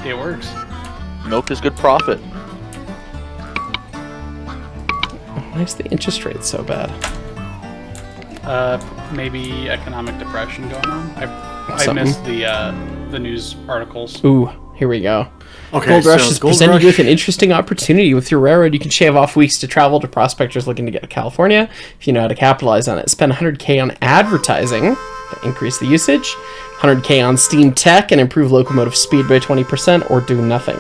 It works. Milk is good profit. Why is the interest rate so bad? Maybe economic depression going on. I missed the news articles. Ooh, here we go. Okay, Gold Rush so has Gold presented Rush- you with an interesting opportunity. With your railroad, you can shave off weeks to travel to prospectors looking to get to California. If you know how to capitalize on it, spend $100K on advertising to increase the usage, $100K on steam tech and improve locomotive speed by 20%, or do nothing.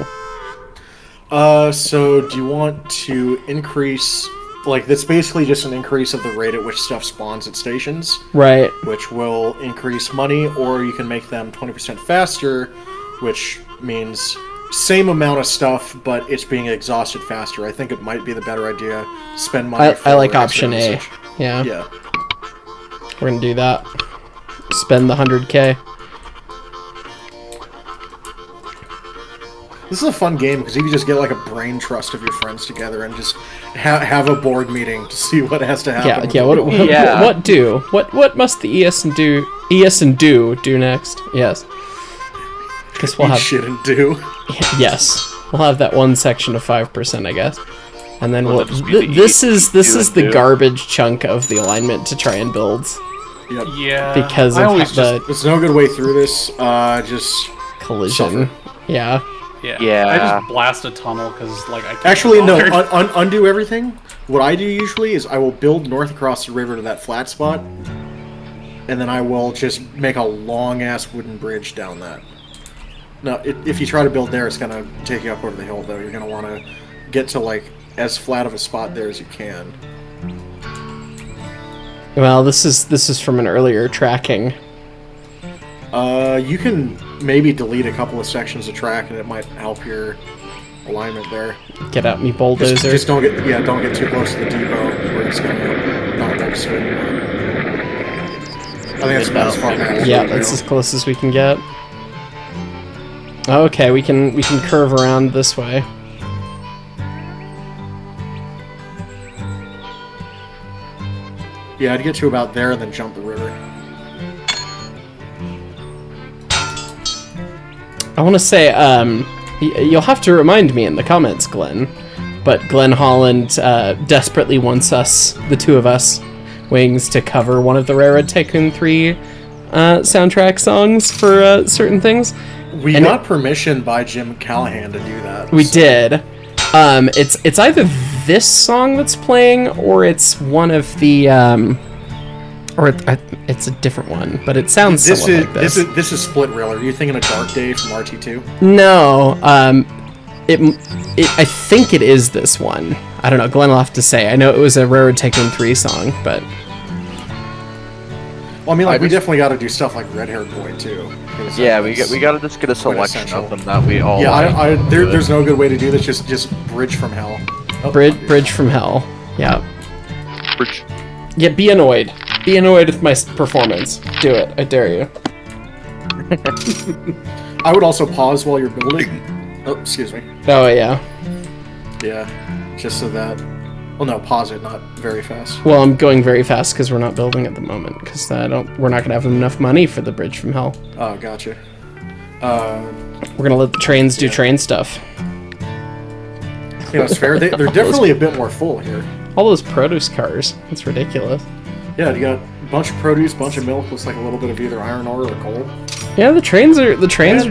So do you want to increase, like, that's basically just an increase of the rate at which stuff spawns at stations, Right. which will increase money, or you can make them 20% faster, which means same amount of stuff, but it's being exhausted faster. I think it might be the better idea to spend money for I like extra option A. usage. Yeah, Yeah. we're gonna do that. Spend the 100K. This is a fun game because you can just get like a brain trust of your friends together and just have a board meeting to see what has to happen. Yeah. What must the ES&D do next? Yes. Because we'll Eat have shit and do. yes, we'll have that one section of 5%, I guess. And then Well, we'll, that'd just be the this E- is two and the two. garbage chunk of the alignment to try and build Yep. Yeah. because I of always the There's no good way through this. Just collision. suffer. Yeah. Yeah. I just blast a tunnel because like I can't actually be no. bothered. Undo everything. What I do usually is I will build north across the river to that flat spot, and then I will just make a long ass wooden bridge down that. Now, if you try to build there, it's gonna take you up over the hill. Though you're gonna want to get to like as flat of a spot there as you can. Well, this is from an earlier tracking. You can maybe delete a couple of sections of track, and it might help your alignment there. Get out me bulldozer. Just don't get too close to the depot where it's gonna not register anymore. I think that's about as far as Yeah, that's as close as we can get. Okay, we can curve around this way. Yeah, I'd get to about there and then jump the river. I want to say, you'll have to remind me in the comments, Glenn. But Glenn Holland desperately wants us, the two of us, Wings, to cover one of the Railroad Tycoon 3 soundtrack songs for certain things. We And got permission by Jim Callahan to do that. We so- did. It's either this song that's playing, or it's one of the, it's a different one, but it sounds somewhat like this. This is Split Rail. Are you thinking of Dark Day from RT2? No, I think it is this one. I don't know. Glenn will have to say. I know it was a Railroad Tycoon 3 song, but Well, I mean, like, we just- definitely got to do stuff like Red Haired Boy too. 'cause Yeah, that's we gotta just get a selection essential. of them that we all. Yeah, like. there's no good way to do this. Just Bridge from Hell. Oh, Bridge from Hell. Yeah. Bridge. Yeah, be annoyed. Be annoyed with my performance. Do it. I dare you. I would also pause while you're building. Oh, excuse me. Oh, yeah. Yeah, just so that. Well, no, pause it, not very fast. Well, I'm going very fast because we're not building at the moment, because we're not going to have enough money for the Bridge from Hell. Oh, gotcha. We're going to let the trains do train stuff. You know, it's fair. They're definitely a bit more full here. All those produce cars. It's ridiculous. Yeah, you got a bunch of produce, bunch of milk. Looks like a little bit of either iron ore or coal. Yeah, the trains are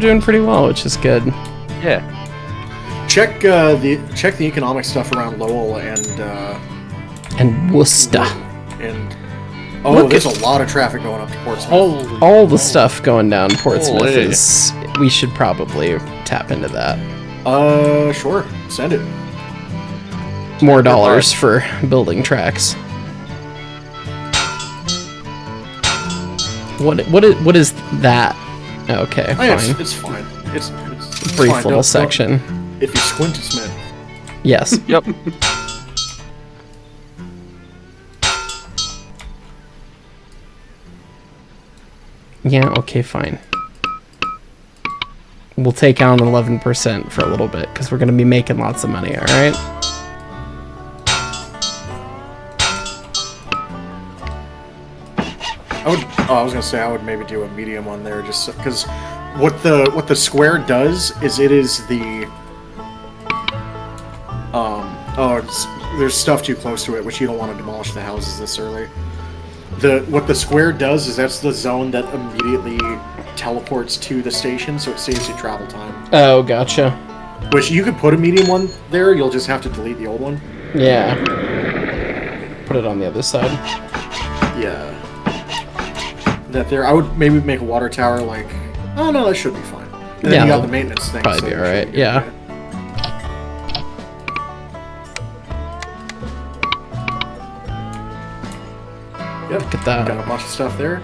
doing pretty well, which is good. Yeah. Check the economic stuff around Lowell And Worcester. and oh, Look there's at- a lot of traffic going up to Portsmouth. Holy. All the stuff going down Portsmouth Holy. is. We should probably tap into that. Sure, send it. More dollars for building tracks. What is that? Okay, Oh, yeah, fine. it's fine. It's Brief fine. little Don't- section. If you squint, it's mint. Yes. Yep. Yeah, okay, fine. We'll take on 11% for a little bit, because we're going to be making lots of money, alright? I was gonna say I would maybe do a medium one there, just because what the square does is it is the there's stuff too close to it, which you don't want to demolish the houses this early. What the square does is that's the zone that immediately teleports to the station, so it saves you travel time. Oh, gotcha. Which you could put a medium one there, you'll just have to delete the old one. Yeah. Put it on the other side. Yeah. That there, I would maybe make a water tower like, oh no, that should be fine. And then Yeah, you got that'll the maintenance thing. probably so be it should alright, good. yeah. Yep. Look at that. Got a bunch of stuff there.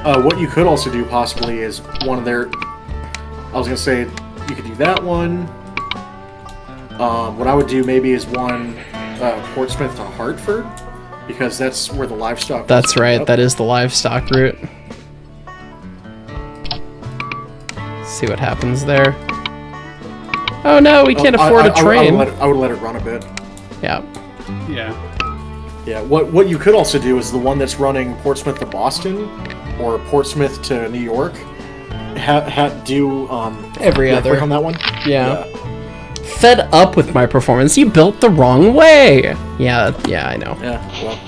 What you could also do possibly is one of their. I was gonna say you could do that one. What I would do maybe is one Portsmouth to Hartford, because that's where the livestock. That's was right, up. that is the livestock route. See what happens there. Oh no, we can't afford a train. I would let it run a bit. Yeah. Yeah. Yeah. What you could also do is the one that's running Portsmouth to Boston, or Portsmouth to New York. Do Every yeah, other. click on that one. Yeah. Fed up with my performance. You built the wrong way. Yeah, I know. Yeah, well.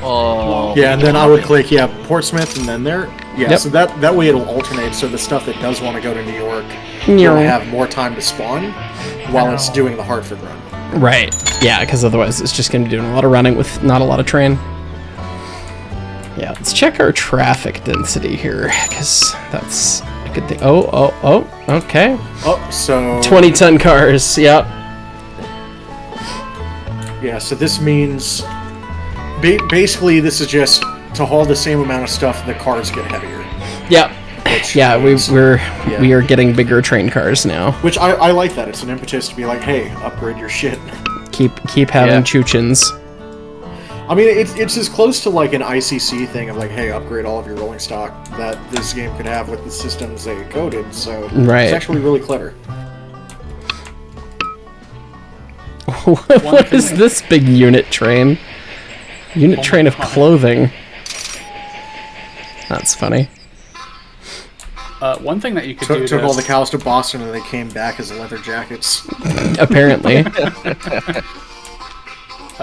Oh. Yeah, and then I would click, Portsmouth, and then there. Yeah, Yep. so that way it'll alternate, so the stuff that does want to go to New York Yeah. will have more time to spawn while it's doing the Hartford run. Right. Yeah, because otherwise it's just going to be doing a lot of running with not a lot of train. Yeah, let's check our traffic density here, because that's a good thing. Oh, okay. Oh, so... 20-ton cars, yep. Yeah, so this means... basically, this is just to haul the same amount of stuff, the cars get heavier. Yep. Which Yeah, means- we are getting bigger train cars now. Which I like that. It's an impetus to be like, hey, upgrade your shit. Keep having Yeah. Chuchins. I mean, it's as close to like an ICC thing of like, hey, upgrade all of your rolling stock that this game could have with the systems they coded. So Right. it's actually really clever. What is this big unit train? Unit train of clothing. That's funny. One thing that you could do Took to all the cows to Boston and they came back as leather jackets. Apparently.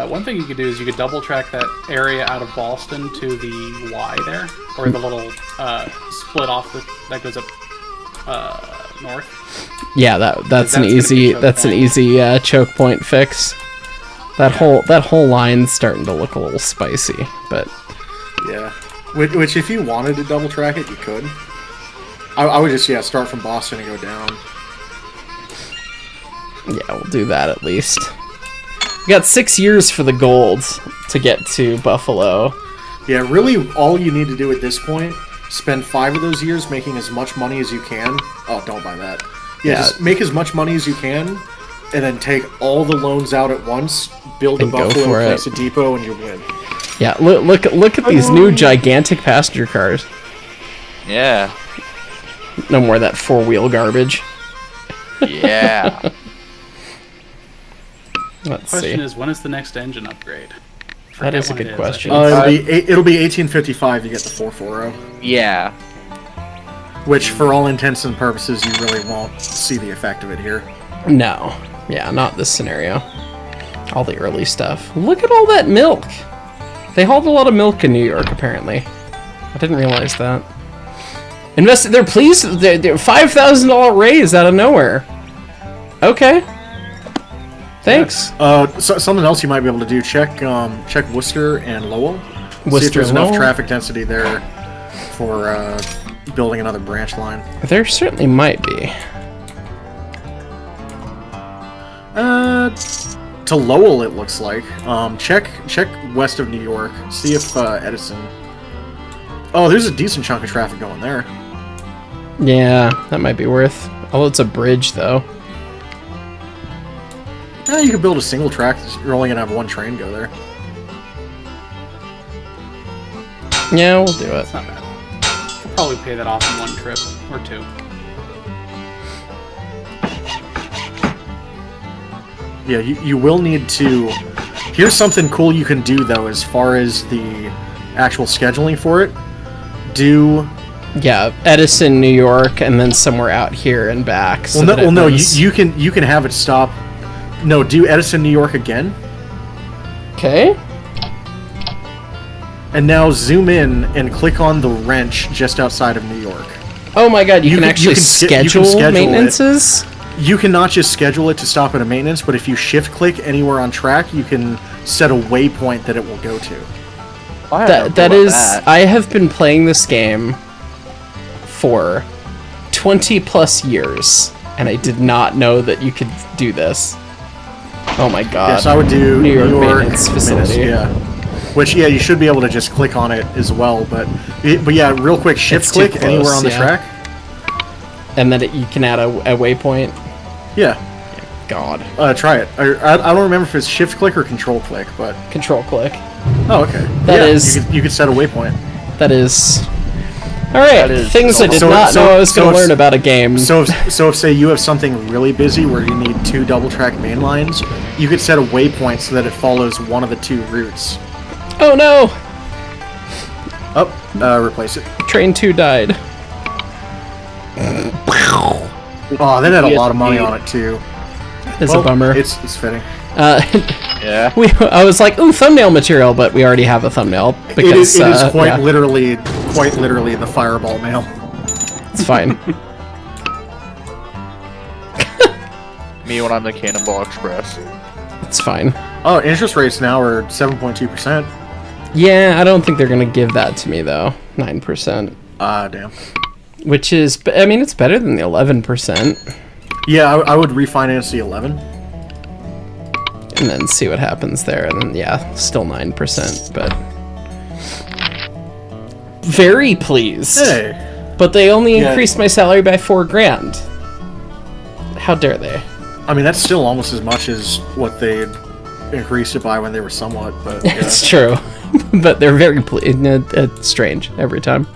one thing you could do is you could double track that area out of Boston to the Y there, or the little split off that goes up north. Yeah, that's That's an gonna be easy a choke that's an point. easy choke point fix. That whole line's starting to look a little spicy, but Yeah. Which if you wanted to double track it, you could. I would just, start from Boston and go down. yeah, we'll do that at least. We got 6 years for the gold to get to Buffalo. Yeah, really, all you need to do at this point, spend 5 of those years making as much money as you can. Oh, don't buy that. Yeah, just make as much money as you can, and then take all the loans out at once, build a And go Buffalo, for it. place a depot, and you win. Yeah, look at these new gigantic passenger cars. Yeah. No more of that 4-wheel garbage. Yeah. Let's Question see. is, when is the next engine upgrade? That is a Forget good when it question. It'll be 1855. You get the 440, Yeah. which for all intents and purposes, you really won't see the effect of it here. No. Yeah, not this scenario. All the early stuff. Look at all that milk. They hauled a lot of milk in New York, apparently. I didn't realize that. They're pleased. They're $5,000 raise out of nowhere. Okay. Thanks. Something else you might be able to do: check Worcester and Lowell. See Worcester if there's and enough Lowell? traffic density there for building another branch line. There certainly might be. To Lowell, it looks like. Check west of New York. See if Edison. Oh, there's a decent chunk of traffic going there. Yeah, that might be worth. Oh, it's a bridge though. You could build a single track. You're only gonna have one train go there. Yeah, we'll do it. It's not bad. Could probably pay that off in one trip or two. Yeah, you will need to... Here's something cool you can do, though, as far as the actual scheduling for it. Do... Yeah, Edison, New York, and then somewhere out here and back. So that it runs- you can have it stop... No, do Edison, New York again. Okay. And now zoom in and click on the wrench just outside of New York. Oh my god, you You can can- actually you can schedule schedule it. maintenances? You can not just schedule it to stop at a maintenance, but if you shift-click anywhere on track, you can set a waypoint that it will go to. That is, I have been playing this game for 20 plus years, and I did not know that you could do this. Oh my god. Yes, I would do New York maintenance facility. Yeah. Which, yeah, you should be able to just click on it as well, but yeah, real quick, shift-click too anywhere close, on the yeah. track. And then you can add a waypoint. Yeah. God. Try it. I don't remember if it's shift-click or control-click, but... Control click. Oh, okay. That yeah, is- You could set a waypoint. That is... Alright, That is- things I did So- not so- know I was going so to if- learn about a game. So if, say, you have something really busy where you need 2 double-track main lines, you could set a waypoint so that it follows one of the 2 routes. Oh no! Replace it. Train 2 died. Oh, that had a Yes, lot of money indeed. on it, too. is Well, a bummer. It's fitting. Yeah. I was like, ooh, thumbnail material, but we already have a thumbnail because It is quite yeah, literally the fireball mail. it's fine. Me when I'm the Cannonball Express. It's fine. Oh, interest rates now are 7.2%. Yeah, I don't think they're gonna give that to me though. 9%, Ah, damn. which is, I mean, it's better than the 11%, Yeah, I would refinance the 11. and then see what happens there. And then yeah, still 9%, but very pleased. Hey. But they only Yeah. increased my salary by $4,000. How dare they? I mean, that's still almost as much as what they increased it by when they were somewhat, but yeah. It's true, but they're very it's strange every time.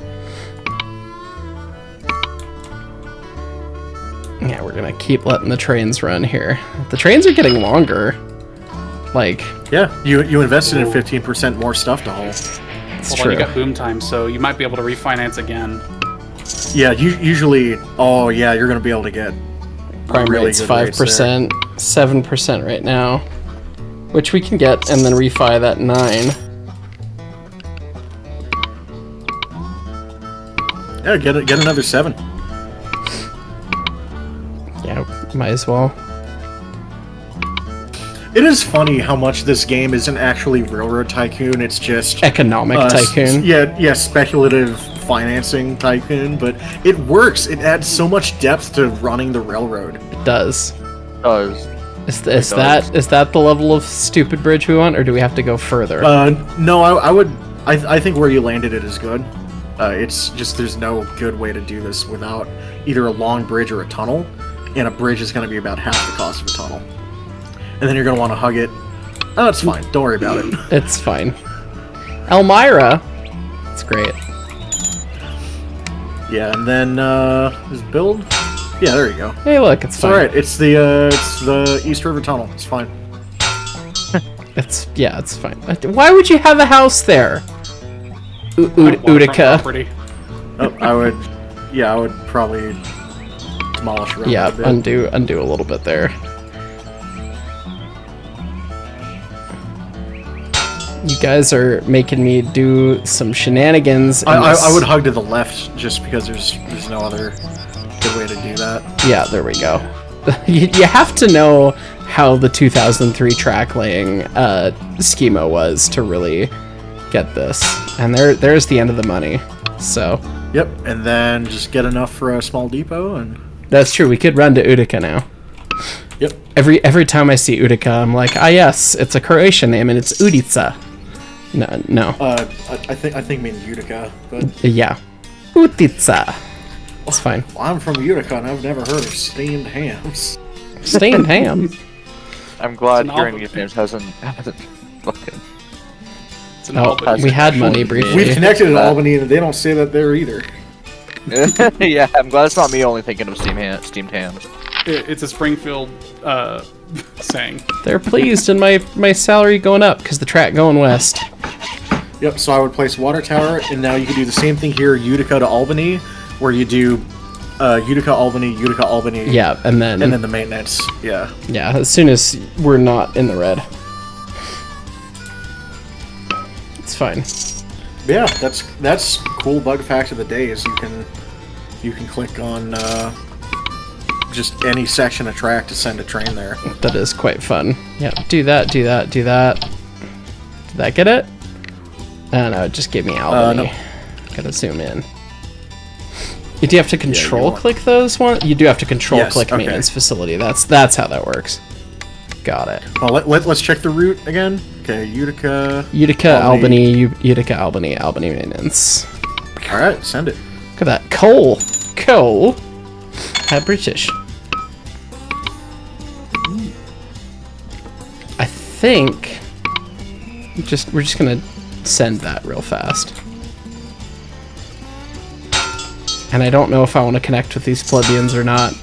Yeah, we're gonna keep letting the trains run here. The trains are getting longer. Like, Yeah, you invested in 15% more stuff to haul. it's Well, true. you got boom time, so you might be able to refinance again. Yeah, usually, oh yeah, you're gonna be able to get Prime really rate's good rates 5%, 7% right now, which we can get and then refi that 9. Yeah, get another 7. Yeah, might as well. It is funny how much this game isn't actually Railroad Tycoon. It's just Economic Tycoon. Yeah, speculative financing tycoon. But it works. It adds so much depth to running the railroad. It does. Does. Is does. that the level of stupid bridge we want, or do we have to go further? No, I think where you landed it is good. It's just there's no good way to do this without either a long bridge or a tunnel, and a bridge is going to be about half the cost of a tunnel. And then you're going to want to hug it. Oh, it's fine. Don't worry about it. It's fine. Elmira. It's great. Yeah, and then is build. Yeah, there you go. Hey, look, it's It's fine. all right. It's the East River Tunnel. It's fine. It's fine. Why would you have a house there? Waterfront Utica. property. Oh, I would probably demolish around Yeah, a bit. undo a little bit there. You guys are making me do some shenanigans. in this- I would hug to the left just because there's no other good way to do that. Yeah, there we go. You have to know how the 2003 track laying schema was to really get this. And there's the end of the money. So Yep, and then just get enough for a small depot, and that's true. We could run to Utica now. yep. Every time I see Utica, I'm like, ah yes, it's a Croatian name and it's Udica. No. I think mean Utica, but Yeah. Utica. It's fine. well, I'm from Utica and I've never heard of steamed hams. Steamed ham. I'm glad It's an hearing Albany. these names hasn't fucking. It's an Oh, Albany. we had money briefly. We've connected in Albany and they don't say that there either. Yeah, I'm glad it's not me only thinking of steamed hams. It's a Springfield saying. They're pleased in my salary going up because the track going west. Yep, so I would place water tower, and now you can do the same thing here, Utica to Albany, where you do Utica, Albany, Yeah, and then and then the maintenance. Yeah. yeah, as soon as we're not in the red. It's fine. Yeah, that's cool bug fact of the day is you can click on just any section of track to send a train there. That is quite fun. Yeah, do that. Did that get it? No, it just gave me Albany. no. Gotta zoom in. You do have to control want- click those one? You do have to control Yes, click okay. maintenance facility. That's how that works. Got it. Well, let's check the route again. Okay, Utica. Utica, Albany. Utica, Albany maintenance. All right, send it. Look at that. Coal. How British. I think we're just gonna send that real fast. And I don't know if I want to connect with these plebeians or not.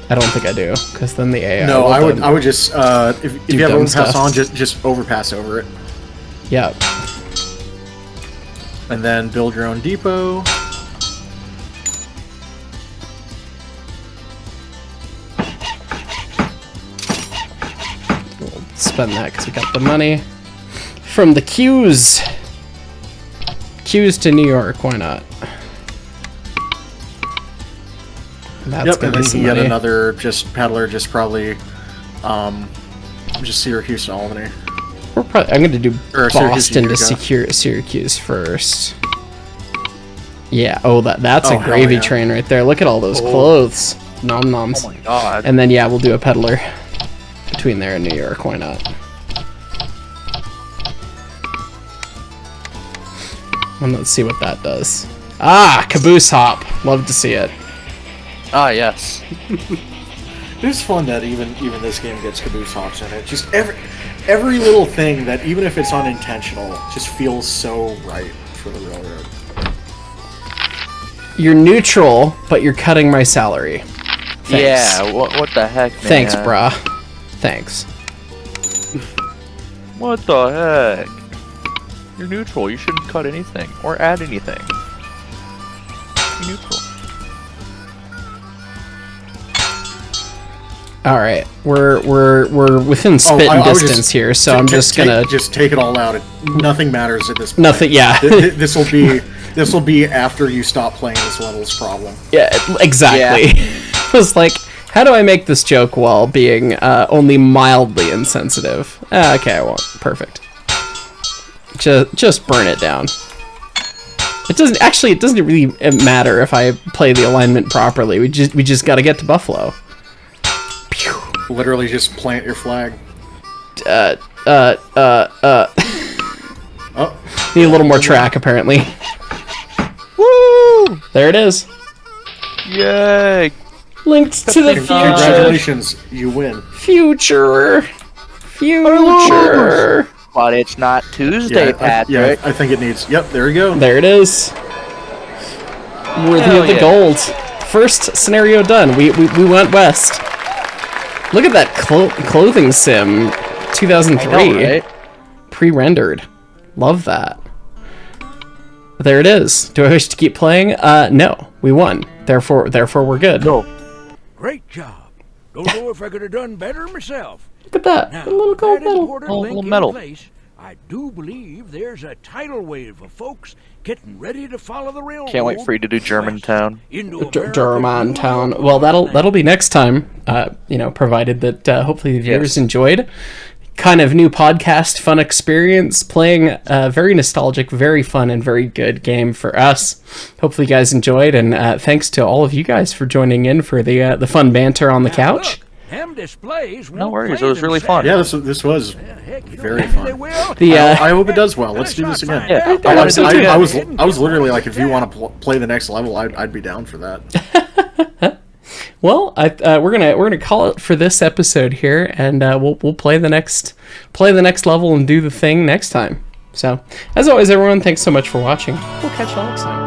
I don't think I do, because then the AI. No, will I then- would just if you have dumb overpass stuff. on, just overpass over it, Yeah. and then build your own depot. spend that because we got the money from the queues. Queues to New York, why not? That's and then you get another just peddler, just probably, just Syracuse to Albany. I'm going to do Or Boston to Syracuse, Syracuse first. Yeah, that's a gravy yeah. train right there. Look at all those clothes. Nom noms. Oh my god. And then, yeah, we'll do a peddler between there and New York. Why not? And let's see what that does. Ah, caboose hop. Love to see it. Ah, yes. It's fun that even this game gets caboose hops in it. Just every little thing that, even if it's unintentional, just feels so right for the railroad. You're neutral, but you're cutting my salary. Thanks. Yeah, what the heck, man? Thanks, brah. Thanks. What the heck? You're neutral. You shouldn't cut anything or add anything. You're neutral. All right, we're within spitting distance here, so I'm just gonna just take it all out. Nothing matters at this point. Nothing. Yeah. This will be after you stop playing this level's problem. Yeah, exactly. I was like, how do I make this joke while being only mildly insensitive? Okay, I won't. Perfect. Just burn it down. It doesn't really matter if I play the alignment properly. We just got to get to Buffalo. Literally just plant your flag. Oh. Need a little more track, apparently. Woo! There it is. Yay! Linked to the future. Congratulations, you win. Future. But it's not Tuesday, Patrick. I think it needs. Yep, there we go. There it is. Worthy of the gold. First scenario done. We went west. Look at that clothing sim, 2003, I know, right? pre-rendered. Love that. There it is. Do I wish to keep playing? No, we won. Therefore we're good. No. Great job. Don't know if I could have done better myself. Look at that. Now, A little gold that medal. important Oh, link little in medal. place, I do believe there's a tidal wave of folks getting ready to follow the railroad. Can't wait for you to do Germantown. Germantown. Well, that'll be next time. Provided that hopefully the viewers enjoyed. Kind of new podcast, fun experience, playing a very nostalgic, very fun, and very good game for us. Hopefully you guys enjoyed, and thanks to all of you guys for joining in for the fun banter on the couch. Them displays No won't worries, play it was really fun. Yeah, this was very maybe they fun. will. I hope it does well. Let's do this again. Yeah, I was literally like, if you want to play the next level, I'd be down for that. Well, we're gonna call it for this episode here, and we'll play the next level and do the thing next time. So, as always, everyone, thanks so much for watching. We'll catch you all next time.